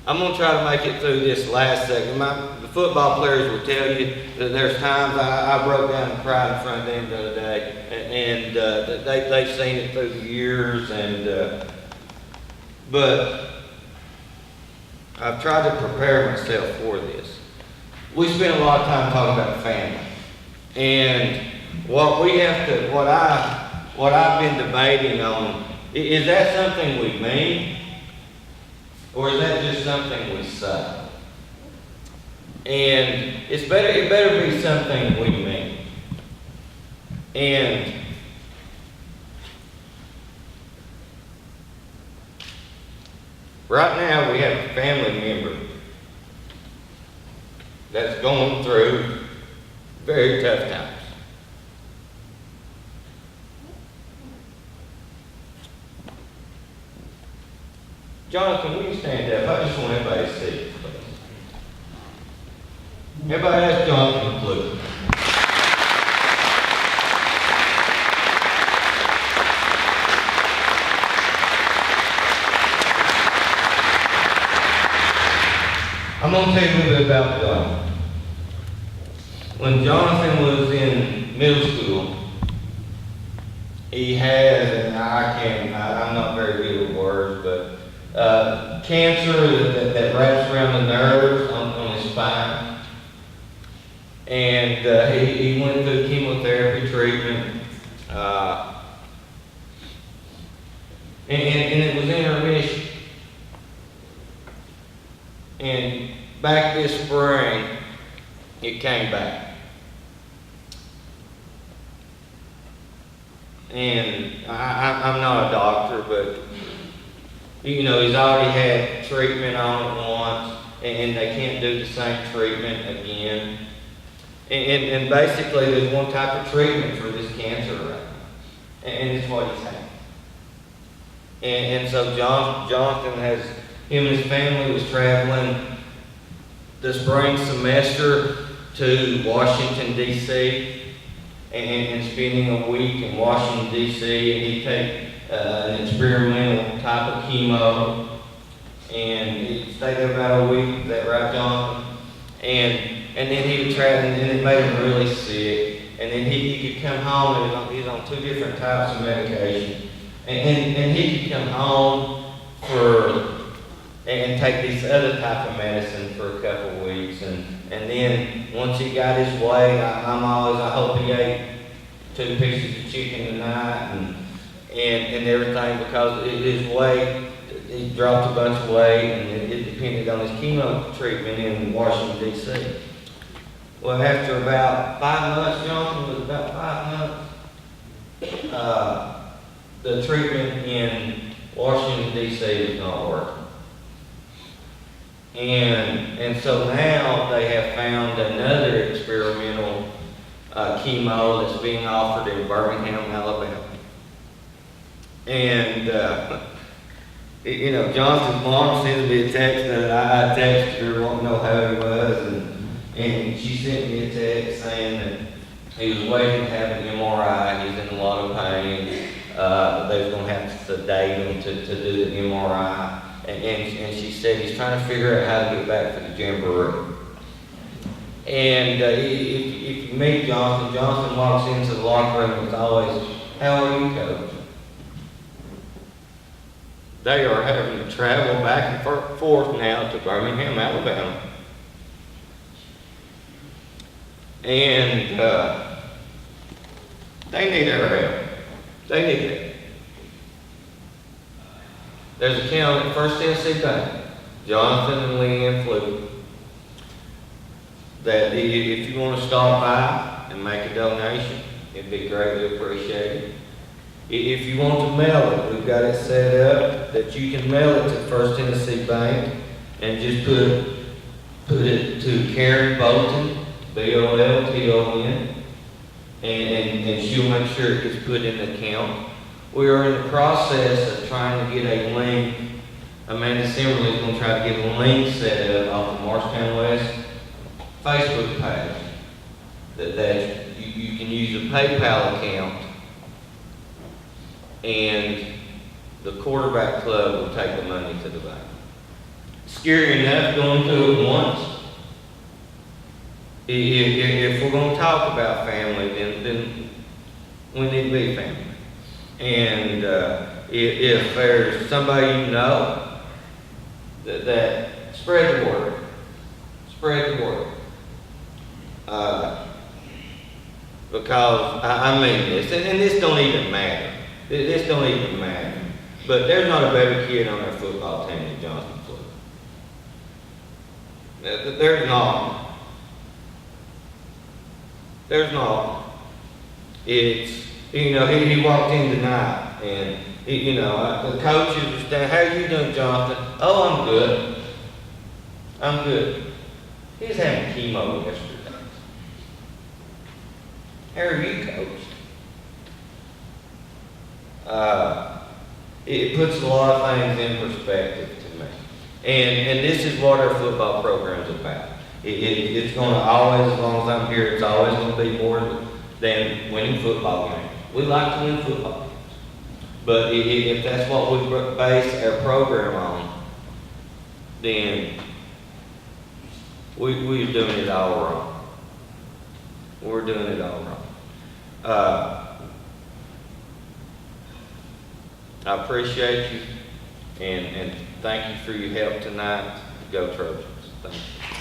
I'm going to try to make it through this last segment. The football players will tell you that there's times I broke down and cried in front of them the other day, and they've seen it through the years, but I've tried to prepare myself for this. We spend a lot of time talking about family, and what I've been debating on, is that something we mean? Or is that just something we say? And it better be something we mean. And right now we have a family member that's going through very tough times. Jonathan, will you stand up? I just want everybody to see it, please. Everybody ask Jonathan to look. I'm going to tell you a little bit about Jonathan. When Jonathan was in middle school, he had, and I'm not very good with words, but cancer that wraps around the nerves on his spine. And he went through chemotherapy treatment. And it was in remission. And back this spring, it came back. And I'm not a doctor, but you know, he's already had treatment on it once, and they can't do the same treatment again. And basically, there's one type of treatment for this cancer right now, and it's what he's had. And so Jonathan him and his family was traveling the spring semester to Washington, D.C., and spending a week in Washington, D.C., and he'd take an experimental type of chemo, and he'd stay there about a week. Is that right, Jonathan? And then he would travel, and it made him really sick. And then he could come home, and he's on 2 different types of medication. And he could come home and take this other type of medicine for a couple of weeks. And then once he got his way, I hope he ate 2 pieces of chicken tonight and everything, because his weight, he dropped a bunch of weight, and it depended on his chemo treatment in Washington, D.C. Well, after about 5 months, Jonathan was about 5 months, the treatment in Washington, D.C. was not working. And so now they have found another experimental chemo that's being offered in Birmingham, Alabama. And, you know, Jonathan's mom sent me a text that I texted her, wanting to know how he was, and she sent me a text saying that he was waiting to have an MRI, he's in a lot of pain, they was going to have to sedate him to do the MRI, and she said he's trying to figure out how to get back for the jamboree. And if you meet Jonathan walks into the locker room, it's always, "How are you, Coach?" They are having to travel back and forth now to Birmingham, Alabama. And they need our help. They need it. There's a account at First Tennessee Bank, Jonathan and Leanne Fluke, that if you want to stop by and make a donation, it'd be greatly appreciated. If you want to mail it, we've got it set up that you can mail it to First Tennessee Bank and just put it to Karen Bolton, B-O-L-T-O-N, and she'll make sure it gets put in the account. We are in the process of trying to get a link. Amanda Simmerly is going to try to get a link set up off the Morristown West Facebook page that you can use a PayPal account, and the quarterback club will take the money to the bank. scary enough going through it once. If we're gonna talk about family, then we need to be family. And if there's somebody you know that spread the word. Spread the word. Because I mean this, and this don't even matter. This don't even matter. But there's not a better kid on our football team than Jonathan Flew. There's not. There's not. It's, you know, he walked in tonight, and you know, the coaches were saying, "How are you doing, Jonathan?" "Oh, I'm good. I'm good." He was having chemo yesterday. "How are you, coach?" It puts a lot of things in perspective to me. And this is what our football program's about. It's going to always, as long as I'm here, it's always going to be more than winning football games. We like to win football games. But if that's what we base our program on, then we're doing it all wrong. We're doing it all wrong. I appreciate you, and thank you for your help tonight. Go Trojans. Thank you.